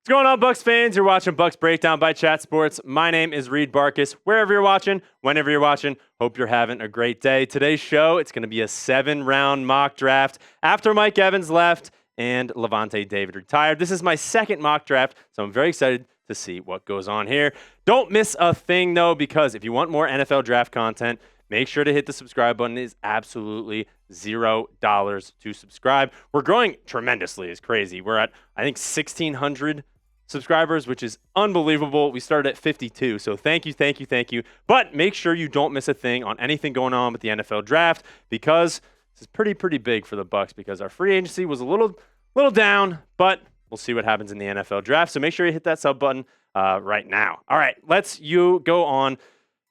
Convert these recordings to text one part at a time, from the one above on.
What's going on, Bucs fans? You're watching Bucs Breakdown by Chat Sports. My name is Reid Bartkus. Wherever you're watching, whenever you're watching, hope you're having a great day. Today's show, it's going to be a 7-round mock draft after Mike Evans left and Lavonte David retired. This is my second mock draft, so I'm very excited to see what goes on here. Don't miss a thing, though, because if you want more NFL draft content, make sure to hit the subscribe button. It is absolutely $0 to subscribe. We're growing tremendously. It's crazy. We're at, I think, 1,600 subscribers, which is unbelievable. We started at 52, so thank you. But make sure you don't miss a thing on anything going on with the NFL draft, because this is pretty big for the Bucs, because our free agency was a little down, but we'll see what happens in the NFL draft. So make sure you hit that sub button right now. All right, let's go on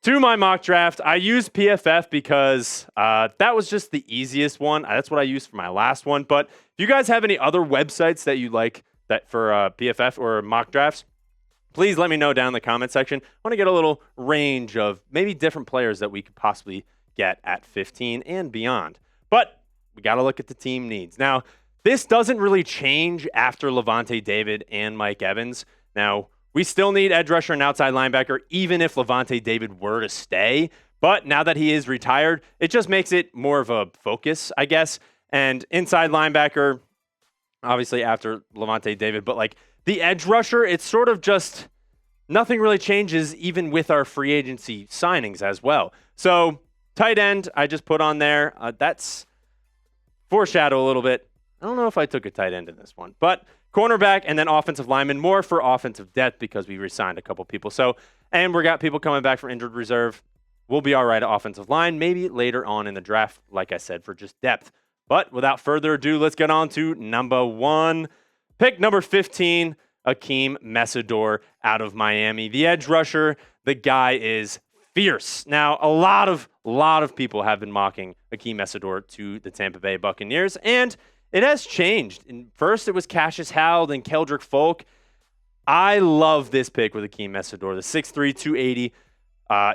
to my mock draft. I used PFF because that was just the easiest one. That's what I used for my last one. But if you guys have any other websites that you like that for PFF or mock drafts, please let me know down in the comment section. I want to get a little range of maybe different players that we could possibly get at 15 and beyond. But we got to look at the team needs. Now, this doesn't really change after Lavonte David and Mike Evans. Now, we still need edge rusher and outside linebacker, even if Lavonte David were to stay. But now that he is retired, it just makes it more of a focus, I guess. And inside linebacker, obviously after Lavonte David, but like the edge rusher, it's sort of just nothing really changes even with our free agency signings as well. So tight end, I just put on there. That's foreshadow a little bit. I don't know if I took a tight end in this one, but cornerback and then offensive lineman, more for offensive depth because we re-signed a couple people. So, and we got people coming back from injured reserve. We'll be all right at offensive line, maybe later on in the draft, like I said, for just depth. But without further ado, let's get on to number 1. Pick number 15, Akheem Mesidor out of Miami. The edge rusher, the guy is fierce. Now, a lot of people have been mocking Akheem Mesidor to the Tampa Bay Buccaneers, and it has changed. First, it was Cassius Howell and Keldrick Folk. I love this pick with Akheem Mesidor, the 6'3", 280.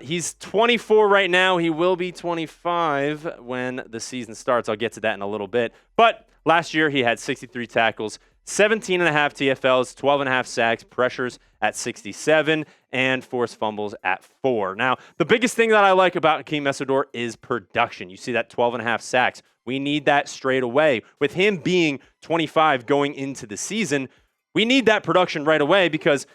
He's 24 right now. He will be 25 when the season starts. I'll get to that in a little bit. But last year, he had 63 tackles, 17.5 TFLs, 12.5 sacks, pressures at 67, and forced fumbles at 4. Now, the biggest thing that I like about Akheem Mesidor is production. You see that 12.5 sacks. We need that straight away. With him being 25 going into the season, we need that production right away, because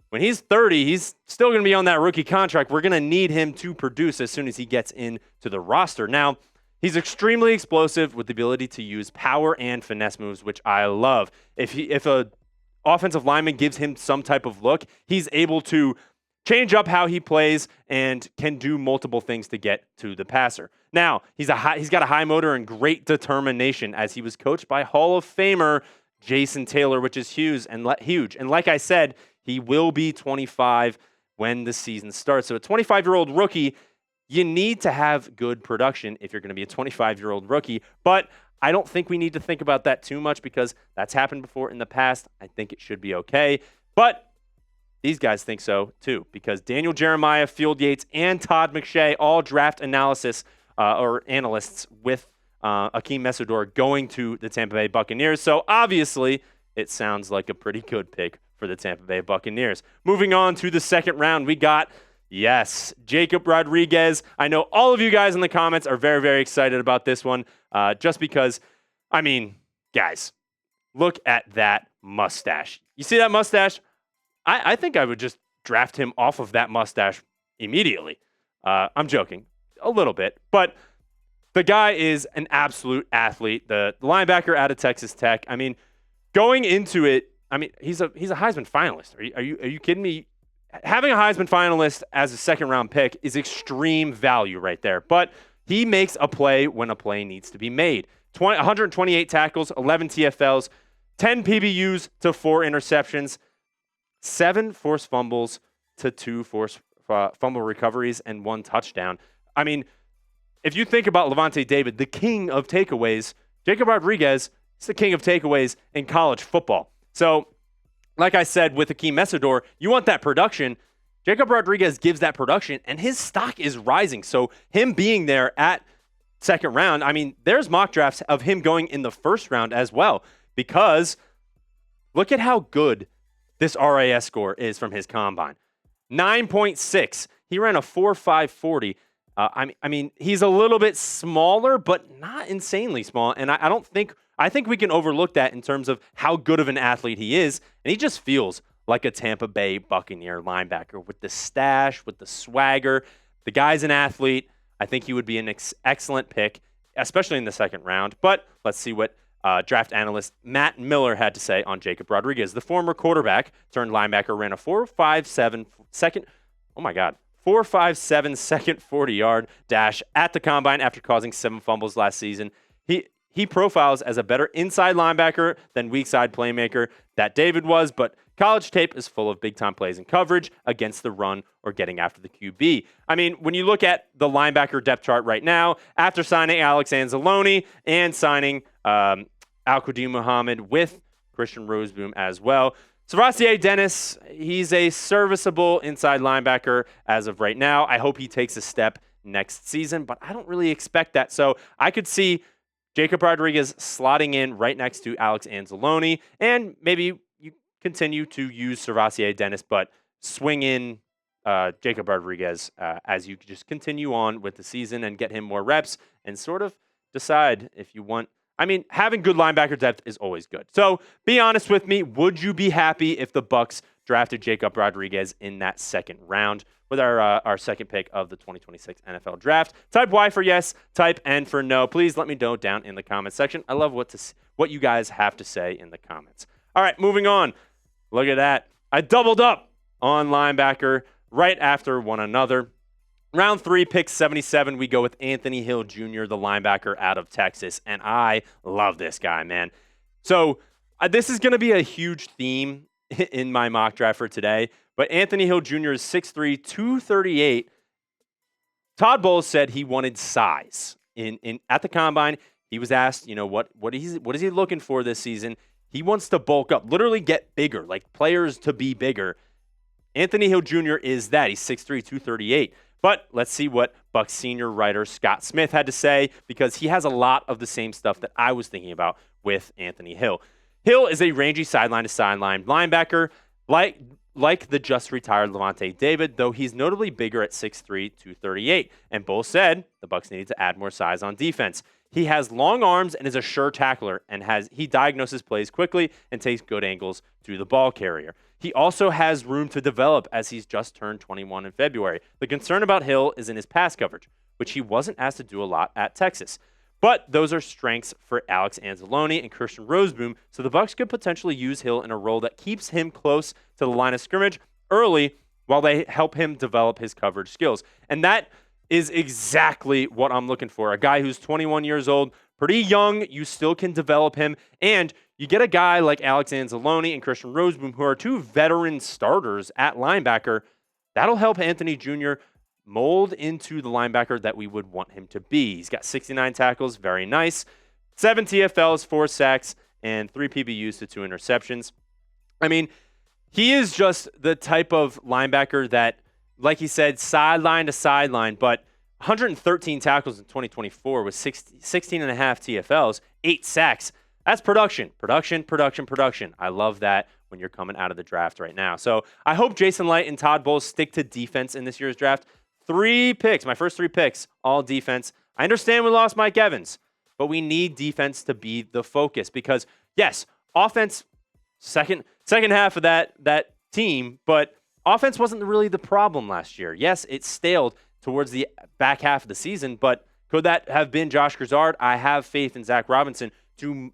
when he's 30, he's still going to be on that rookie contract. We're going to need him to produce as soon as he gets into the roster. Now, he's extremely explosive with the ability to use power and finesse moves, which I love. If a offensive lineman gives him some type of look, he's able to change up how he plays and can do multiple things to get to the passer. Now, he's got a high motor and great determination, as he was coached by Hall of Famer Jason Taylor, which is huge. And like I said, he will be 25 when the season starts. So a 25-year-old rookie, you need to have good production if you're going to be a 25-year-old rookie. But I don't think we need to think about that too much, because that's happened before in the past. I think it should be okay. But these guys think so too, because Daniel Jeremiah, Field Yates, and Todd McShay, all draft analysts with Akheem Mesidor going to the Tampa Bay Buccaneers. So obviously, it sounds like a pretty good pick for the Tampa Bay Buccaneers. Moving on to the second round, we got, Jacob Rodriguez. I know all of you guys in the comments are very excited about this one, just because, guys, look at that mustache. You see that mustache? I think I would just draft him off of that mustache immediately. I'm joking a little bit, but the guy is an absolute athlete. The linebacker out of Texas Tech. Going into it, he's a Heisman finalist. Are you kidding me? Having a Heisman finalist as a second-round pick is extreme value right there. But he makes a play when a play needs to be made. 128 tackles, 11 TFLs, 10 PBUs to 4 interceptions, 7 forced fumbles to 2 forced fumble recoveries, and 1 touchdown. If you think about Lavonte David, the king of takeaways, Jacob Rodriguez is the king of takeaways in college football. So, like I said, with Akheem Mesidor, you want that production. Jacob Rodriguez gives that production, and his stock is rising. So, him being there at second round, there's mock drafts of him going in the first round as well, because look at how good this RAS score is from his combine. 9.6. He ran a 4.540. I mean, he's a little bit smaller, but not insanely small. And I think we can overlook that in terms of how good of an athlete he is. And he just feels like a Tampa Bay Buccaneer linebacker with the stash, with the swagger. The guy's an athlete. I think he would be an excellent pick, especially in the second round. But let's see what draft analyst Matt Miller had to say on Jacob Rodriguez. The former quarterback turned linebacker ran a 4.57 second. Oh my God. 4.57 second 40-yard dash at the combine after causing 7 fumbles last season. He profiles as a better inside linebacker than weak side playmaker that David was, but college tape is full of big-time plays and coverage against the run or getting after the QB. I mean, when you look at the linebacker depth chart right now, after signing Alex Anzalone and signing Al-Qadim Muhammad with Christian Roseboom as well, Servassier Dennis, he's a serviceable inside linebacker as of right now. I hope he takes a step next season, but I don't really expect that. So I could see Jacob Rodriguez slotting in right next to Alex Anzalone, and maybe you continue to use Servassier Dennis, but swing in Jacob Rodriguez as you just continue on with the season and get him more reps and sort of decide if you want. I mean, having good linebacker depth is always good. So be honest with me. Would you be happy if the Bucs drafted Jacob Rodriguez in that second round with our second pick of the 2026 NFL Draft? Type Y for yes, type N for no. Please let me know down in the comments section. I love what you guys have to say in the comments. All right, moving on. Look at that. I doubled up on linebacker right after one another. Round 3, pick 77, we go with Anthony Hill Jr., the linebacker out of Texas, and I love this guy, man. So this is going to be a huge theme in my mock draft for today, but Anthony Hill Jr. is 6'3", 238. Todd Bowles said he wanted size. At the combine, he was asked, what is he looking for this season? He wants to bulk up, literally get bigger, like players to be bigger. Anthony Hill Jr. is that. He's 6'3", 238. But let's see what Bucs senior writer Scott Smith had to say, because he has a lot of the same stuff that I was thinking about with Anthony Hill. Hill is a rangy sideline-to-sideline linebacker, like the just-retired Lavonte David, though he's notably bigger at 6'3", 238. And Bull said the Bucs needed to add more size on defense. He has long arms and is a sure tackler, and he diagnoses plays quickly and takes good angles to the ball carrier. He also has room to develop as he's just turned 21 in February. The concern about Hill is in his pass coverage, which he wasn't asked to do a lot at Texas. But those are strengths for Alex Anzalone and Christian Roseboom, so the Bucs could potentially use Hill in a role that keeps him close to the line of scrimmage early while they help him develop his coverage skills. And that is exactly what I'm looking for. A guy who's 21 years old, pretty young, you still can develop him, and you get a guy like Alex Anzalone and Christian Roseboom, who are 2 veteran starters at linebacker. That'll help Anthony Jr. mold into the linebacker that we would want him to be. He's got 69 tackles, very nice. 7 TFLs, 4 sacks, and 3 PBUs to 2 interceptions. I mean, he is just the type of linebacker that, like he said, sideline to sideline, but 113 tackles in 2024 with 16 and a half TFLs, 8 sacks. That's production. I love that when you're coming out of the draft right now. So I hope Jason Licht and Todd Bowles stick to defense in this year's draft. 3 picks, my first 3 picks, all defense. I understand we lost Mike Evans, but we need defense to be the focus because, yes, offense, second half of that team, but offense wasn't really the problem last year. Yes, it staled towards the back half of the season, but could that have been Josh Grizzard? I have faith in Zach Robinson to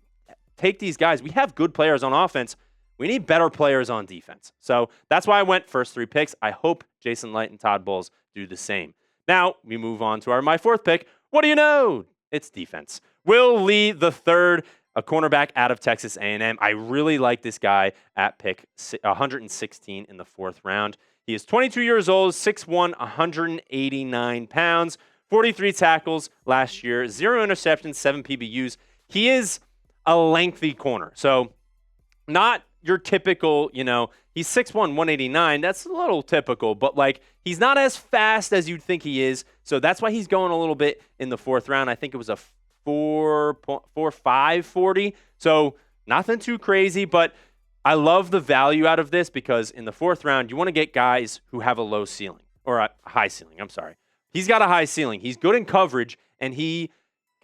take these guys. We have good players on offense. We need better players on defense. So that's why I went first 3 picks. I hope Jason Licht and Todd Bowles do the same. Now we move on to my 4th pick. What do you know? It's defense. Will Lee III, a cornerback out of Texas A&M. I really like this guy at pick 116 in the 4th round. He is 22 years old, 6'1", 189 pounds, 43 tackles last year, 0 interceptions, 7 PBUs. He is a lengthy corner. So not your typical, he's 6'1", 189. That's a little typical, but he's not as fast as you'd think he is. So that's why he's going a little bit in the 4th round. I think it was a 4.45 40. So nothing too crazy, but I love the value out of this because in the 4th round, you want to get guys who have a low ceiling or a high ceiling. I'm sorry. He's got a high ceiling. He's good in coverage, and he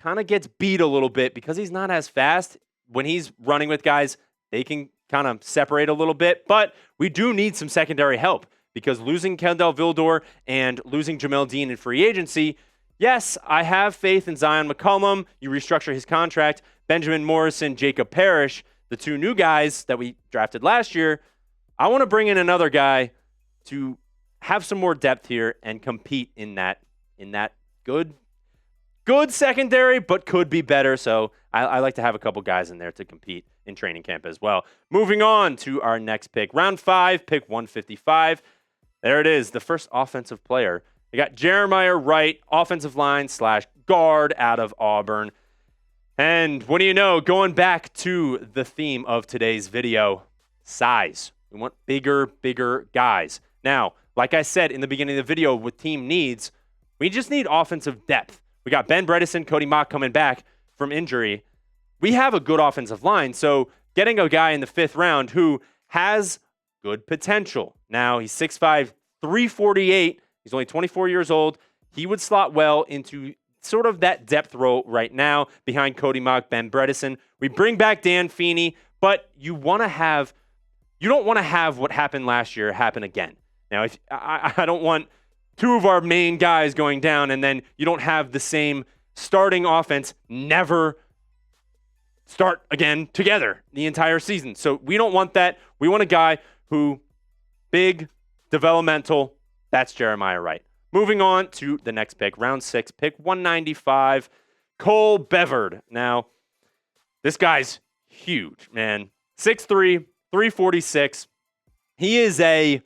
kind of gets beat a little bit because he's not as fast. When he's running with guys, they can kind of separate a little bit, but we do need some secondary help because losing Kendall Vildor and losing Jamel Dean in free agency, yes, I have faith in Zion McCollum. You restructure his contract. Benjamin Morrison, Jacob Parrish, the 2 new guys that we drafted last year. I want to bring in another guy to have some more depth here and compete in that good secondary, but could be better. So I like to have a couple guys in there to compete in training camp as well. Moving on to our next pick. Round 5, pick 155. There it is, the first offensive player. We got Jeremiah Wright, offensive line / guard out of Auburn. And what do you know, going back to the theme of today's video, size. We want bigger guys. Now, like I said in the beginning of the video, with team needs, we just need offensive depth. We got Ben Bredesen, Cody Mock coming back from injury. We have a good offensive line, so getting a guy in the 5th round who has good potential. Now, he's 6'5", 348. He's only 24 years old. He would slot well into sort of that depth role right now behind Cody Mock, Ben Bredesen. We bring back Dan Feeney, but you don't want to have what happened last year happen again. Now, I don't want 2 of our main guys going down and then you don't have the same starting offense never start again together the entire season. So we don't want that. We want a guy who big, developmental. That's Jeremiah Wright. Moving on to the next pick, round 6, pick 195, Cole Brevard. Now, this guy's huge, man. 6'3", 346. He is a,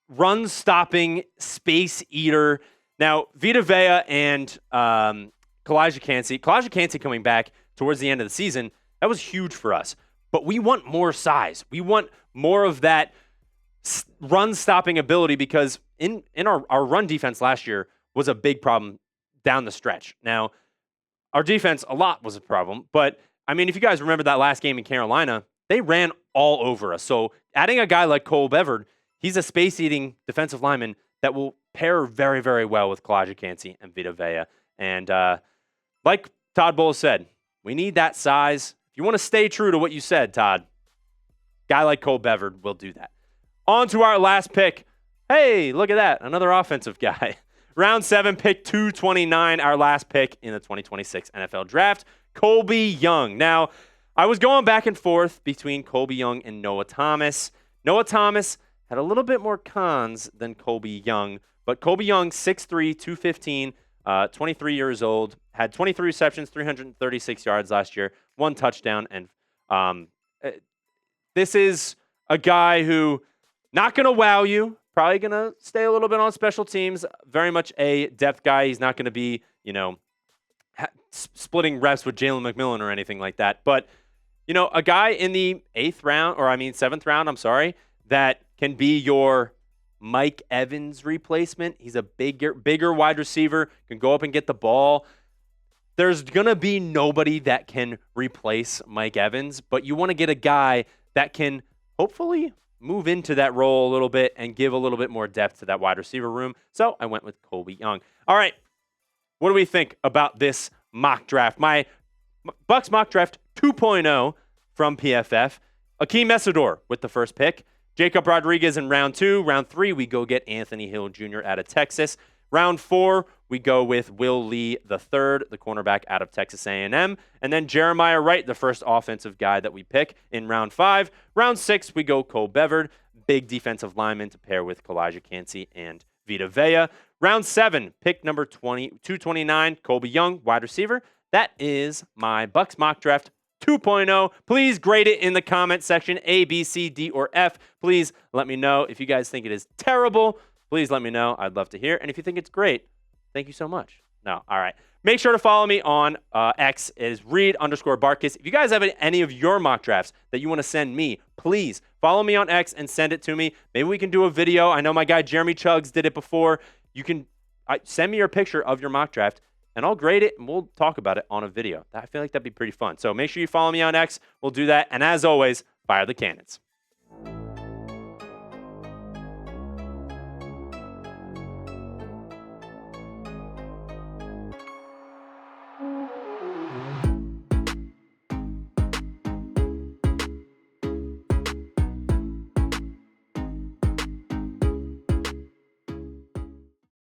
run-stopping space eater. Now, Vita Vea and Kalijah Cansey coming back towards the end of the season, that was huge for us. But we want more size. We want more of that run-stopping ability because in our run defense last year was a big problem down the stretch. Now, our defense, a lot was a problem. But, I mean, if you guys remember that last game in Carolina, they ran all over us. So adding a guy like Cole Brevard, he's a space-eating defensive lineman that will pair very, very well with Kalijah Cansey and Vita Vea. And like Todd Bowles said, we need that size. If you want to stay true to what you said, Todd, guy like Cole Brevard will do that. On to our last pick. Hey, look at that. Another offensive guy. Round 7, pick 229, our last pick in the 2026 NFL Draft, Colbie Young. Now, I was going back and forth between Colbie Young and Noah Thomas. Noah Thomas had a little bit more cons than Colbie Young, but Colbie Young, 6'3", 215, 23 years old, had 23 receptions, 336 yards last year, 1 touchdown, and this is a guy who not going to wow you, probably going to stay a little bit on special teams, very much a depth guy. He's not going to be, splitting reps with Jalen McMillan or anything like that. But, a guy in the 7th round, that can be your Mike Evans replacement. He's a bigger wide receiver, can go up and get the ball. There's going to be nobody that can replace Mike Evans, but you want to get a guy that can hopefully move into that role a little bit and give a little bit more depth to that wide receiver room. So I went with Colbie Young. All right, what do we think about this mock draft? My Bucs mock draft 2.0 from PFF. Akheem Mesidor with the first pick. Jacob Rodriguez in round 2. Round 3, we go get Anthony Hill Jr. out of Texas. Round 4, we go with Will Lee III, the cornerback out of Texas A&M. And then Jeremiah Wright, the first offensive guy that we pick in round 5. Round 6, we go Cole Brevard, big defensive lineman to pair with Kalijah Cansey and Vita Vea. Round 7, pick number 229, Colbie Young, wide receiver. That is my Bucs mock draft 2.0. Please grade it in the comment section, A, B, C, D, or F. Please let me know if you guys think it is terrible. Please let me know. I'd love to hear. And if you think it's great, thank you so much. No, all right. Make sure to follow me on X. It is Reid_Bartkus. If you guys have any of your mock drafts that you want to send me, please follow me on X and send it to me. Maybe we can do a video. I know my guy Jeremy Chuggs did it before. You can send me your picture of your mock draft. and I'll grade it, and we'll talk about it on a video. I feel like that'd be pretty fun. So make sure you follow me on X. We'll do that. And as always, fire the cannons.